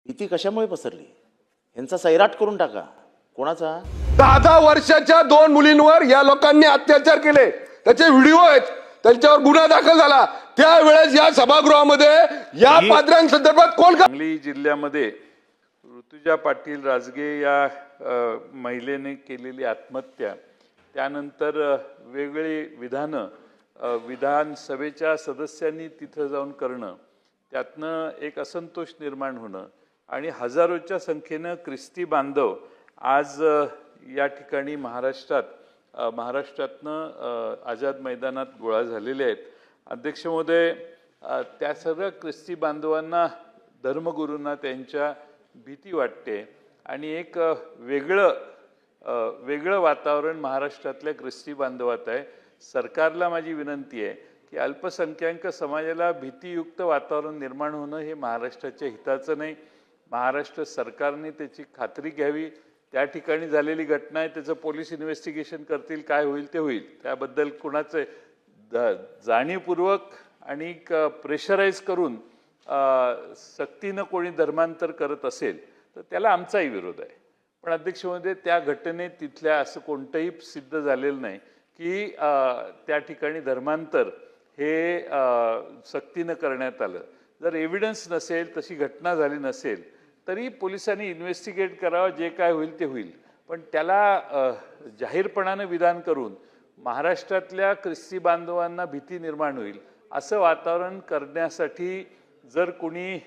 भीती कशामुळे पसरली? यांचा सैराट करून टाका. कोणाचा? 10 वर्षाच्या 2 मुलींवर या लोकांनी अत्याचार केले, त्याचे व्हिडिओ आहेत, त्यांच्यावर गुन्हा दाखल झाला. त्यावेळेस या सभागृहामध्ये या पाद्र्यांसंदर्भात कोण सांगली जिल्ह्यामध्ये ऋतुजा पाटील राजगे या महिलेने केलेली आत्महत्या, त्यानंतर वेगवेगळी विधानसभेच्या सदस्यांनी तिथं जाऊन करणं, त्यातनं एक असंतोष निर्माण होणं आणि हजारोच्या संख्येनं ख्रिस्ती बांधव आज या ठिकाणी महाराष्ट्रातनं आझाद मैदानात गोळा झालेले आहेत. अध्यक्ष महोदय, त्या सर्व ख्रिस्ती बांधवांना, धर्मगुरूंना त्यांच्या भीती वाटते आणि एक वेगळं वातावरण महाराष्ट्रातल्या ख्रिस्ती बांधवात आहे. सरकारला माझी विनंती आहे की अल्पसंख्याक समाजाला भीतीयुक्त वातावरण निर्माण होणं हे महाराष्ट्राच्या हिताचं नाही. महाराष्ट्र सरकारने त्याची खात्री घ्यावी. त्या ठिकाणी झालेली घटना आहे, त्याचं पोलीस इन्व्हेस्टिगेशन करतील, काय होईल ते होईल. त्याबद्दल कुणाचं जाणीवपूर्वक आणि प्रेशराईज करून सक्तीनं कोणी धर्मांतर करत असेल तर त्याला आमचाही विरोध आहे. पण अध्यक्ष महोदय, त्या घटनेत तिथल्या असं कोणतंही सिद्ध झालेलं नाही की त्या ठिकाणी धर्मांतर हे सक्तीनं करण्यात आलं. जर एव्हिडन्स नसेल, तशी घटना झाली नसेल, तरी पोलिसांनी इन्व्हेस्टिगेट करावं, जे काय होईल ते होईल. पण त्याला जाहीरपणानं विधान करून महाराष्ट्रातल्या ख्रिस्ती बांधवांना भीती निर्माण होईल असं वातावरण करण्यासाठी जर कोणी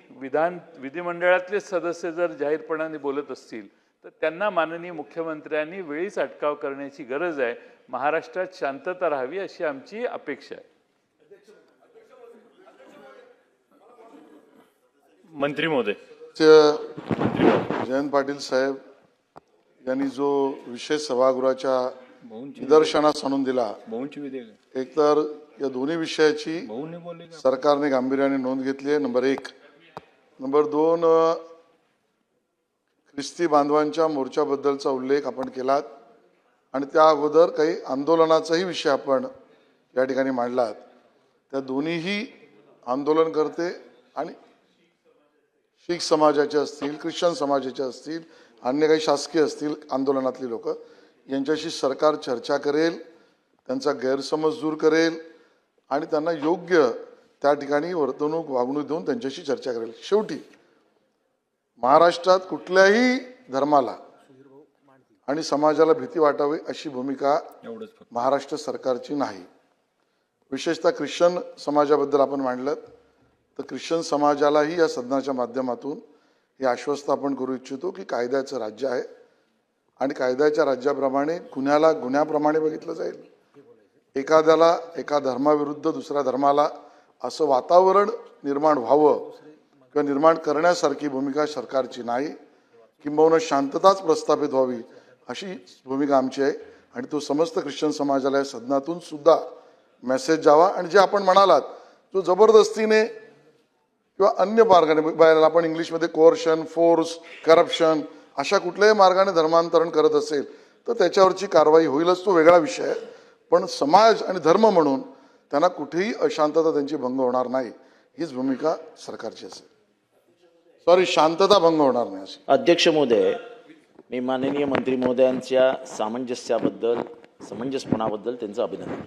विधिमंडळातले सदस्य जर जाहीरपणाने बोलत असतील तर त्यांना माननीय मुख्यमंत्र्यांनी वेळीच अटकाव करण्याची गरज आहे. महाराष्ट्रात शांतता राहावी अशी आमची अपेक्षा आहे. मंत्री महोदय, जयंत पाटील साहेब यांनी जो विषय सभागृहाच्या निदर्शनास आणून दिला, एकतर या दोन्ही विषयाची सरकारने गांभीर्याने नोंद घेतली आहे. नंबर 1. नंबर 2, ख्रिस्ती बांधवांच्या मोर्चाबद्दलचा उल्लेख आपण केलात आणि त्या अगोदर काही आंदोलनाचाही विषय आपण या ठिकाणी मांडलात. त्या दोन्हीही आंदोलनकर्ते आणि शीख समाजाचे असतील, ख्रिश्चन समाजाचे असतील, अन्य काही शासकीय असतील आंदोलनातली लोक, यांच्याशी सरकार चर्चा करेल, त्यांचा गैरसमज दूर करेल आणि त्यांना योग्य त्या ठिकाणी वागणूक देऊन त्यांच्याशी चर्चा करेल. शेवटी महाराष्ट्रात कुठल्याही धर्माला आणि समाजाला भीती वाटावी अशी भूमिका महाराष्ट्र सरकारची नाही. विशेषतः ख्रिश्चन समाजाबद्दल आपण मांडलं तर ख्रिश्चन समाजालाही या सदनाच्या माध्यमातून हे आश्वस्त आपण करू इच्छितो की कायद्याचं राज्य आहे आणि कायद्याच्या राज्याप्रमाणे गुन्ह्याला गुन्ह्याप्रमाणे बघितलं जाईल. एखाद्याला एका धर्माविरुद्ध दुसऱ्या धर्माला असं वातावरण निर्माण व्हावं किंवा निर्माण करण्यासारखी भूमिका सरकारची नाही. किंबहुना शांतताच प्रस्थापित व्हावी अशी भूमिका आमची आहे आणि तो समस्त ख्रिश्चन समाजाला या सदनातून सुद्धा मेसेज जावा. आणि जे आपण म्हणालात, जो जबरदस्तीने किंवा अन्य मार्गाने, आपण इंग्लिशमध्ये कोअर्शन, फोर्स, करप्शन अशा कुठल्याही मार्गाने धर्मांतरण करत असेल तर त्याच्यावरची कारवाई होईलच, तो वेगळा विषय आहे. पण समाज आणि धर्म म्हणून त्यांना कुठेही अशांतता त्यांची भंग होणार नाही, हीच भूमिका सरकारची असेल. शांतता भंग होणार नाही अशी. अध्यक्ष महोदय, मी माननीय मंत्री महोदयांच्या समंजसपणाबद्दल त्यांचं अभिनंदन.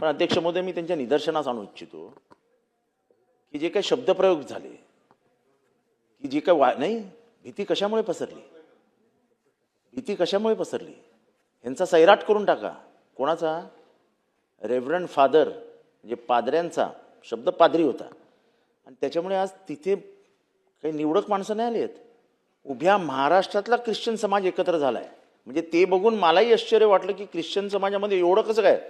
पण अध्यक्ष महोदय, मी त्यांच्या निदर्शनास आणू इच्छितो की जे काही शब्दप्रयोग झाले, की जे काही नाही, भीती कशामुळे पसरली? यांचा सैराट करून टाका. कोणाचा? रेव्हरंड फादर, म्हणजे पादऱ्यांचा शब्द पादरी होता. आणि त्याच्यामुळे आज तिथे काही निवडक माणसं नाही आली आहेत. उभ्या महाराष्ट्रातला ख्रिश्चन समाज एकत्र झाला आहे. म्हणजे ते बघून मलाही आश्चर्य वाटलं की ख्रिश्चन समाजामध्ये एवढं कसं काय?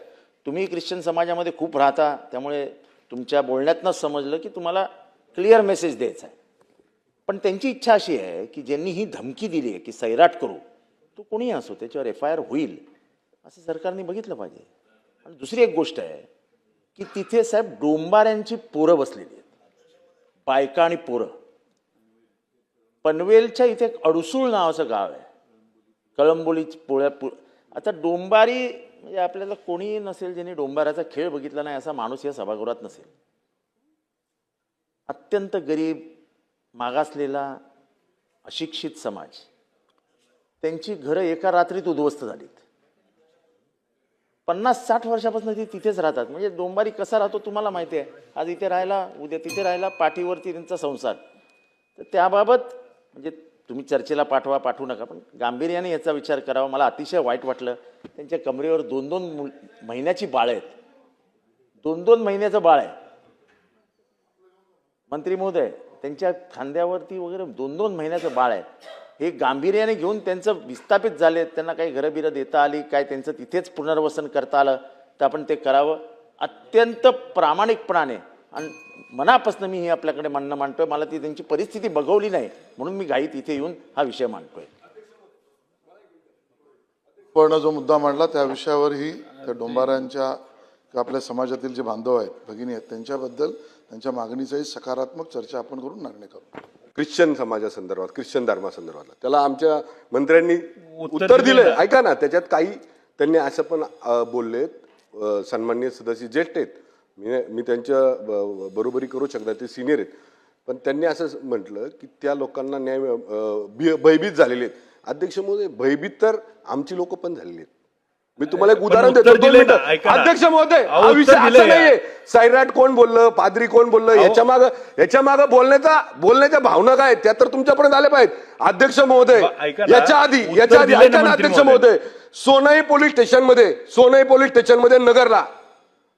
तुम्ही ख्रिश्चन समाजामध्ये खूप राहता, त्यामुळे तुमच्या बोलण्यातनंच समजलं की तुम्हाला क्लिअर मेसेज द्यायचा आहे. पण त्यांची इच्छा अशी आहे की ज्यांनी ही धमकी दिली आहे की सैराट करू, तो कोणीही असो, त्याच्यावर FIR होईल असं सरकारने बघितलं पाहिजे. आणि दुसरी एक गोष्ट आहे की तिथे साहेब डोंबाऱ्यांची पोरं बसलेली आहेत, बायका आणि पोरं. पनवेलच्या इथे एक अडसूळ नावाचं गाव आहे, कळंबोली आता डोंबारी म्हणजे आपल्याला कोणी नसेल ज्यांनी डोंबाऱ्याचा खेळ बघितला नाही असा माणूस या सभागृहात नसेल. अत्यंत गरीब, मागासलेला अशिक्षित समाज, त्यांची घरं एका रात्रीत उद्ध्वस्त झालीत. 50-60 वर्षापासून ती तिथेच राहतात. म्हणजे डोंबारी कसा राहतो तुम्हाला माहिती आहे. आज इथे राहायला, उद्या तिथे राहायला, पाठीवरती त्यांचा संसार. तर त्याबाबत म्हणजे तुम्ही चर्चेला पाठवू नका, पण गांभीर्याने याचा विचार करावा. मला अतिशय वाईट वाटलं. त्यांच्या कमरेवर 2-2 महिन्याची बाळ आहेत. 2-2 महिन्याचं बाळ आहे. मंत्री महोदय, त्यांच्या खांद्यावरती वगैरे 2-2 महिन्याचं बाळ आहे. हे गांभीर्याने घेऊन त्यांचं विस्थापित झाले, त्यांना काही घरं देता आली, काय त्यांचं तिथेच पुनर्वसन करता आलं तर आपण ते करावं. अत्यंत प्रामाणिकपणाने आणि मनापासून मी हे आपल्याकडे म्हणणं मांडतोय. मला ती त्यांची परिस्थिती बघवली नाही म्हणून मी घाईत इथे येऊन हा विषय मांडतोय. पण जो मुद्दा मांडला त्या विषयावरही त्या डोंबाऱ्यांच्या किंवा आपल्या समाजातील जे बांधव आहेत, भगिनी आहेत, त्यांच्याबद्दल त्यांच्या मागणीचाही सकारात्मक चर्चा आपण करून निर्णय करू. ख्रिश्चन समाजासंदर्भात, ख्रिश्चन धर्मासंदर्भात त्याला आमच्या मंत्र्यांनी उत्तर दिले. ऐका ना, त्याच्यात काही त्यांनी असं पण बोललेत, सन्माननीय सदस्य ज्येष्ठ आहेत, मी त्यांच्या बरोबरी करू शकतात, ते सिनियर आहेत, पण त्यांनी असं म्हटलं की त्या लोकांना न्याय भयभीत झालेले आहेत. अध्यक्ष महोदय, भयभीत तर आमची लोक पण झालेली आहेत. मी तुम्हाला एक उदाहरण देतो. 2 मिनिटं. अध्यक्ष महोदय, हा विषय असा नाहीये सैराट कोण बोललं, पादरी कोण बोललं, याच्या मागे बोलण्याच्या भावना काय त्या तर तुमच्यापर्यंत आल्या पाहिजेत. अध्यक्ष महोदय, याच्या आधी ऐका ना अध्यक्ष महोदय, सोनई पोलीस स्टेशनमध्ये नगरला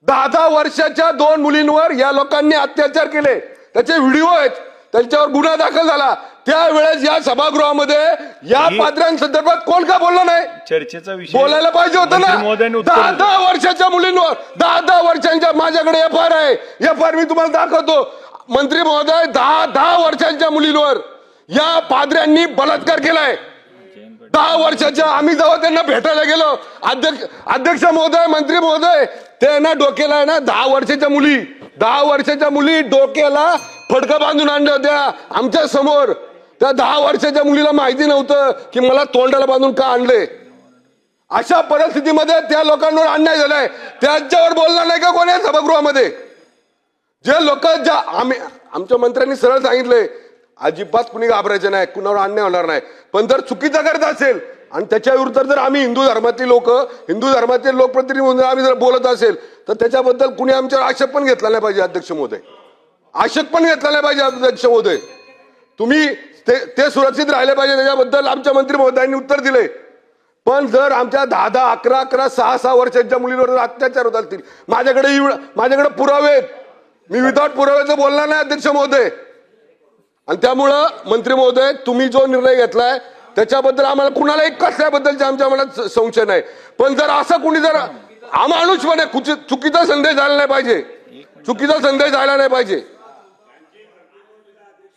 10 वर्षाच्या 2 मुलींवर या लोकांनी अत्याचार केले. त्याचे व्हिडिओ आहेत, त्यांच्यावर गुन्हा दाखल झाला. त्यावेळेस या सभागृहामध्ये या पाद्र्यांसंदर्भात कोण का बोललं नाही? चर्चेचा विषय बोलायला पाहिजे होतं ना. 10 वर्षाच्या मुलींवर, 10 वर्षांच्या, माझ्याकडे एफआयआर आहे, एफआयआर मी तुम्हाला दाखवतो. मंत्री महोदय, 10 वर्षांच्या मुलींवर या पाद्र्यांनी बलात्कार केलाय. 10 वर्षाच्या. आम्ही जेव्हा त्यांना भेटायला गेलो, अध्यक्ष महोदय, मंत्री महोदय, ते ना डोक्याला आहे ना 10 वर्षाच्या मुली डोक्याला फडकं बांधून आणल्या होत्या आमच्या समोर. त्या 10 वर्षाच्या मुलीला माहिती नव्हतं की मला तोंडाला बांधून का आणले. अशा परिस्थितीमध्ये त्या लोकांवर अन्याय झालाय. त्यांच्यावर बोलणार नाही का कोणी सभागृहामध्ये? जे लोक आमच्या मंत्र्यांनी सरळ सांगितलंय, अजिबात कुणी घाबरायचं नाही, कुणावर अन्याय होणार नाही. पण जर चुकीचा करत असेल आणि त्याच्या विरुद्ध जर आम्ही हिंदू धर्मातील लोकप्रतिनिधी म्हणून आम्ही जर बोलत असेल तर त्याच्याबद्दल कुणी आमच्यावर आक्षेप पण घेतला नाही पाहिजे. अध्यक्ष महोदय, आक्षेप पण घेतला नाही पाहिजे. अध्यक्ष महोदय, तुम्ही ते सुरक्षित राहिले पाहिजे, त्याच्याबद्दल आमच्या मंत्री महोदयांनी उत्तर दिले. पण जर आमच्या 10, 11, 6 वर्षांच्या मुलींवर अत्याचार होत असतील, माझ्याकडे पुरावे आहेत, मी विदाउट पुराव्याचं बोलणार नाही अध्यक्ष महोदय. आणि त्यामुळं मंत्री महोदय, तुम्ही जो निर्णय घेतलाय त्याच्याबद्दल आम्हाला कुणालाही कसल्याबद्दलच्या आमच्या मनात संशय नाही. पण जर असं कुणी जर अमानुषपणे चुकीचा संदेश झाला नाही पाहिजे,